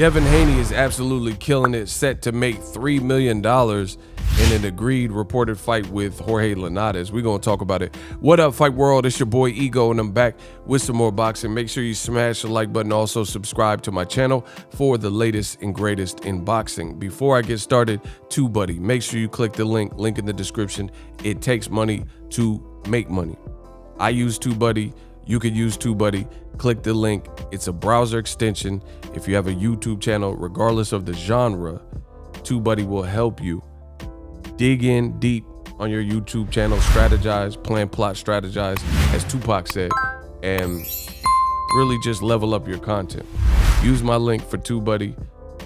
Devin Haney is absolutely killing it, set to make $3 million in an agreed reported fight with Jorge Linares. We're going to talk about it. What up, Fight World? It's your boy Ego, and I'm back with some more boxing. Make sure you smash the like button. Also, subscribe to my channel for the latest and greatest in boxing. Before I get started, TUBEBUDDY. Make sure you click the link in the description. It takes money to make money. I use TUBEBUDDY. You could use TUBEBUDDY. Click the link. It's a browser extension. If you have a YouTube channel, regardless of the genre, TUBEBUDDY will help you dig in deep on your YouTube channel, strategize, plan, plot, strategize, as Tupac said, and really just level up your content. Use my link for TUBEBUDDY.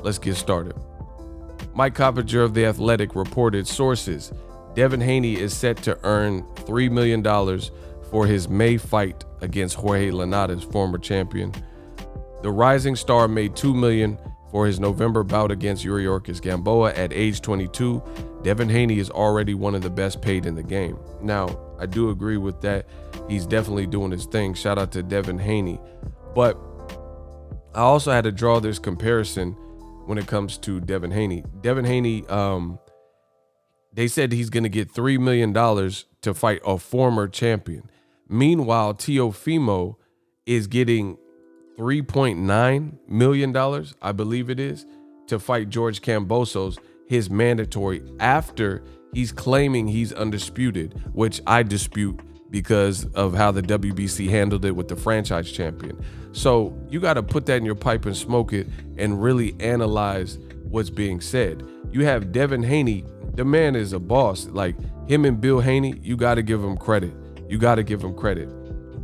Let's get started. Mike Coppinger of The Athletic reported sources. Devin Haney is set to earn $3 million for his May fight against Jorge Linares, former champion. The rising star made $2 million for his November bout against Yuriorkis Gamboa at age 22. Devin Haney is already one of the best paid in the game. Now, I do agree with that. He's definitely doing his thing. Shout out to Devin Haney. But I also had to draw this comparison when it comes to Devin Haney. Devin Haney, they said he's going to get $3 million to fight a former champion. Meanwhile, Teofimo is getting $3.9 million, I believe it is, to fight George Kambosos, his mandatory, after he's claiming he's undisputed, which I dispute because of how the WBC handled it with the franchise champion. So you got to put that in your pipe and smoke it and really analyze what's being said. You have Devin Haney. The man is a boss. Like him and Bill Haney, you got to give him credit. You got to give him credit.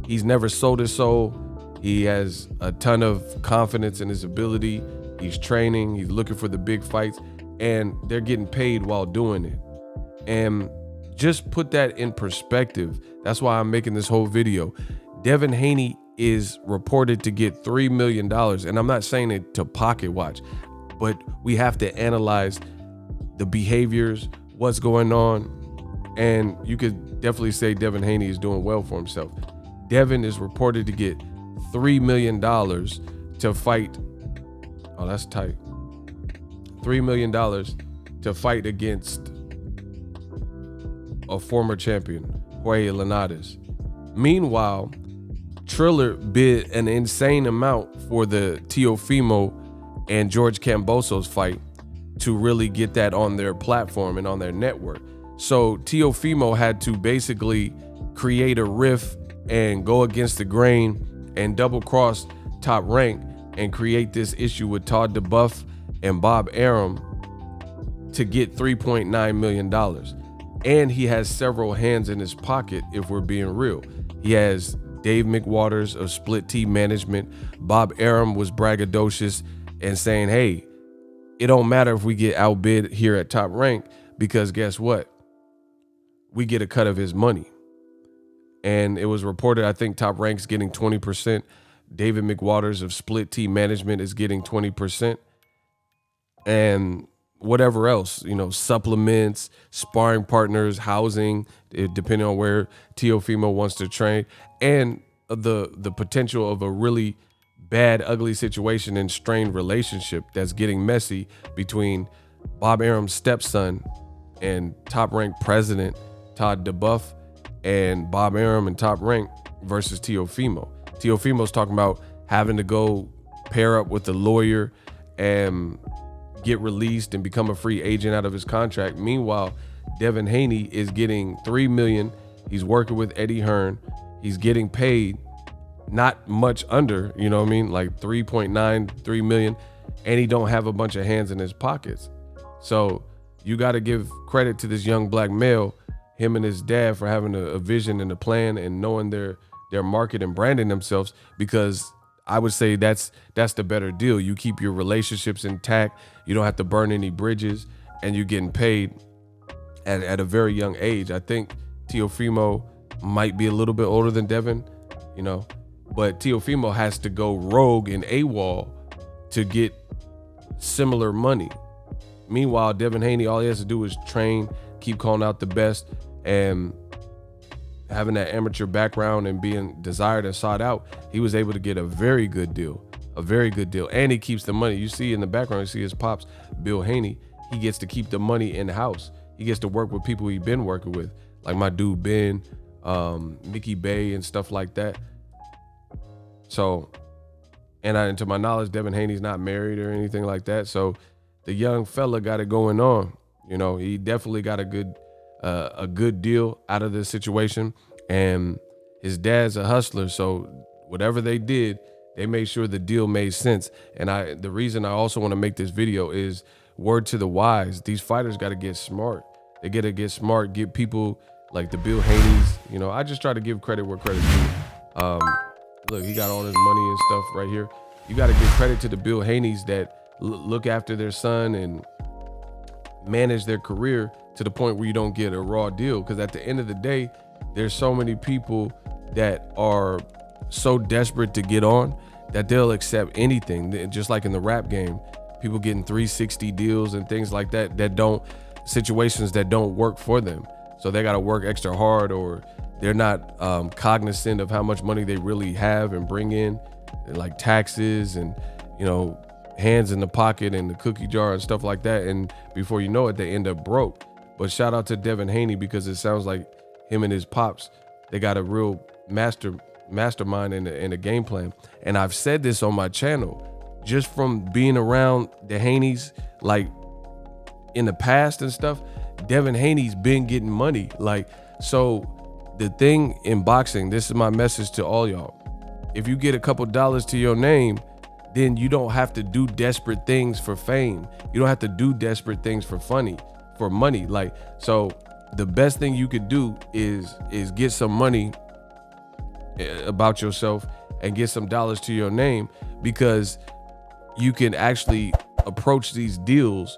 He's never sold his soul. He has a ton of confidence in his ability. He's training. He's looking for the big fights, and they're getting paid while doing it. And just put that in perspective. That's why I'm making this whole video. Devin Haney is reported to get $3 million. And I'm not saying it to pocket watch, but we have to analyze the behaviors, what's going on. And you could definitely say Devin Haney is doing well for himself. Devin is reported to get $3 million to fight. Oh, that's tight. $3 million to fight against a former champion, Jorge Linares. Meanwhile, Triller bid an insane amount for the Teofimo and George Kambosos fight to really get that on their platform and on their network. So Teofimo had to basically create a riff and go against the grain and double cross Top Rank and create this issue with Todd DeBuff and Bob Arum to get $3.9 million. And he has several hands in his pocket, if we're being real. He has Dave McWaters of Split T Management. Bob Arum was braggadocious and saying, hey, it don't matter if we get outbid here at Top Rank, because guess what? We get a cut of his money. And it was reported, I think Top Rank's getting 20%. David McWaters of Split T Management is getting 20%. And whatever else, supplements, sparring partners, housing, depending on where Teofimo wants to train, and the potential of a really bad, ugly situation and strained relationship that's getting messy between Bob Arum's stepson and Top Rank president Todd DeBuff, and Bob Arum and Top Rank versus Teofimo. Teofimo's talking about having to go pair up with a lawyer and get released and become a free agent out of his contract. Meanwhile, Devin Haney is getting $3 million. He's working with Eddie Hearn. He's getting paid not much under, like 3 million, and he don't have a bunch of hands in his pockets. So you got to give credit to this young black male, him and his dad, for having a vision and a plan and knowing their market and branding themselves, because I would say that's the better deal. You keep your relationships intact. You don't have to burn any bridges, and you're getting paid at a very young age. I think Teofimo might be a little bit older than Devin, but Teofimo has to go rogue and AWOL to get similar money. Meanwhile, Devin Haney, all he has to do is train, keep calling out the best, and having that amateur background and being desired and sought out, he was able to get a very good deal. a very good deal. And he keeps the money. You see in the background, you see his pops, Bill Haney. He gets to keep the money in the house. He gets to work with people he's been working with, like my dude Ben, Mickey Bay and stuff like that. So, and to my knowledge, Devin Haney's not married or anything like that. So the young fella got it going on. You know, he definitely got a good deal out of this situation. And his dad's a hustler. So whatever they did, they made sure the deal made sense. And the reason I also want to make this video is word to the wise. These fighters got to get smart. They got to get smart, get people like the Bill Haneys. You know, I just try to give credit where credit's due. Look, he got all his money and stuff right here. You got to give credit to the Bill Haneys that look after their son and manage their career to the point where you don't get a raw deal. Because at the end of the day, there's so many people that are so desperate to get on that they'll accept anything. Just like in the rap game, people getting 360 deals and things like that, situations that don't work for them. So they got to work extra hard, or they're not cognizant of how much money they really have and bring in, like taxes and, you know, hands in the pocket and the cookie jar and stuff like that. And before you know it, they end up broke. But shout out to Devin Haney, because it sounds like him and his pops, they got a real mastermind and a game plan. And I've said this on my channel, just from being around the Haneys, like in the past and stuff, Devin Haney's been getting money. Like, so the thing in boxing, this is my message to all y'all. If you get a couple dollars to your name, then you don't have to do desperate things for fame. You don't have to do desperate things for money. Like, so the best thing you could do is get some money about yourself and get some dollars to your name, because you can actually approach these deals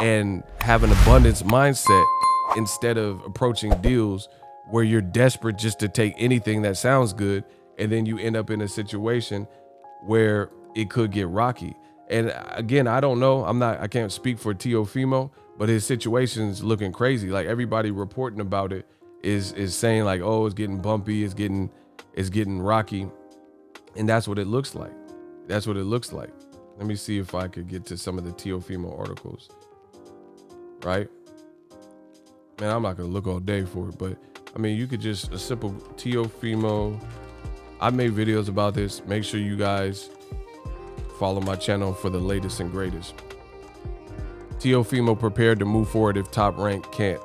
and have an abundance mindset instead of approaching deals where you're desperate just to take anything that sounds good, and then you end up in a situation where it could get rocky. And again, I don't know, I can't speak for Teofimo, but his situation's looking crazy. Like, everybody reporting about it is saying like, oh, it's getting bumpy, it's getting rocky. And that's what it looks like. That's what it looks like. Let me see if I could get to some of the Teofimo articles. Right? Man, I'm not gonna look all day for it, but I mean, you could just a simple Teofimo. I made videos about this. Make sure you guys follow my channel for the latest and greatest. Teofimo prepared to move forward if Top Rank can't.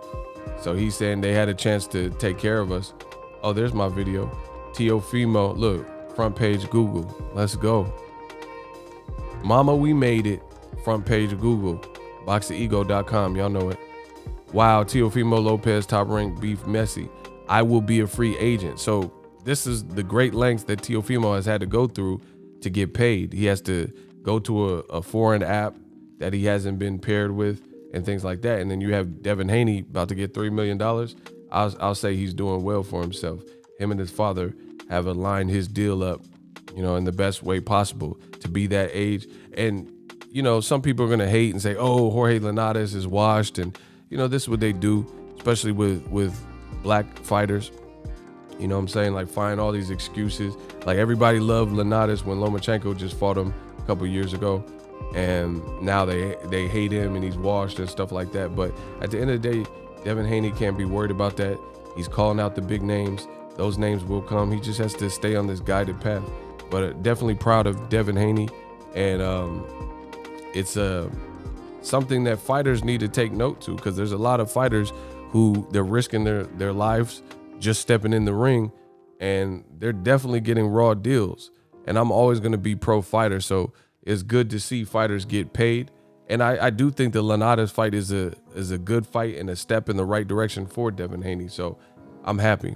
So he's saying they had a chance to take care of us. Oh, there's my video. Teofimo, look, front page Google. Let's go. Mama, we made it. Front page Google. Boxingego.com, y'all know it. Wow, Teofimo Lopez Top Rank beef messy. I will be a free agent. So this is the great lengths that Teofimo has had to go through to get paid. He has to go to a foreign app that he hasn't been paired with and things like that. And then you have Devin Haney about to get $3 million. I'll say he's doing well for himself. Him and his father have aligned his deal up, you know, in the best way possible to be that age. And you know, some people are going to hate and say, oh, Jorge Linares is washed. And, you know, this is what they do, especially with black fighters. You know what I'm saying? Like, find all these excuses. Like, everybody loved Linares when Lomachenko just fought him a couple years ago. And now they hate him and he's washed and stuff like that. But at the end of the day, Devin Haney can't be worried about that. He's calling out the big names. Those names will come. He just has to stay on this guided path. But definitely proud of Devin Haney. And, it's something that fighters need to take note to, because there's a lot of fighters who they're risking their lives just stepping in the ring, and they're definitely getting raw deals. And I'm always going to be pro fighter, so it's good to see fighters get paid. And I do think the Linares fight is a good fight and a step in the right direction for Devin Haney. So I'm happy.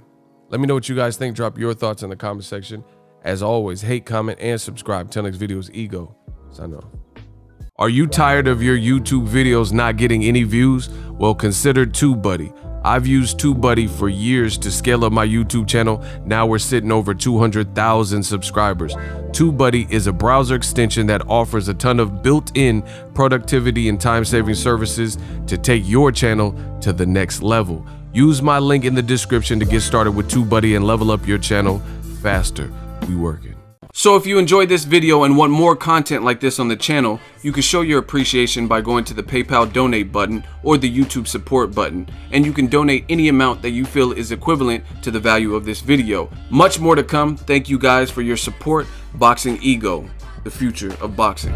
Let me know what you guys think. Drop your thoughts in the comment section. As always, hate, comment, and subscribe. Till next video is Ego. Sign off. Are you tired of your YouTube videos not getting any views? Well, consider TubeBuddy. I've used TubeBuddy for years to scale up my YouTube channel. Now we're sitting over 200,000 subscribers. TubeBuddy is a browser extension that offers a ton of built-in productivity and time-saving services to take your channel to the next level. Use my link in the description to get started with TubeBuddy and level up your channel faster. We working. So if you enjoyed this video and want more content like this on the channel, you can show your appreciation by going to the PayPal donate button or the YouTube support button, and you can donate any amount that you feel is equivalent to the value of this video. Much more to come. Thank you guys for your support. Boxingego, the future of boxing.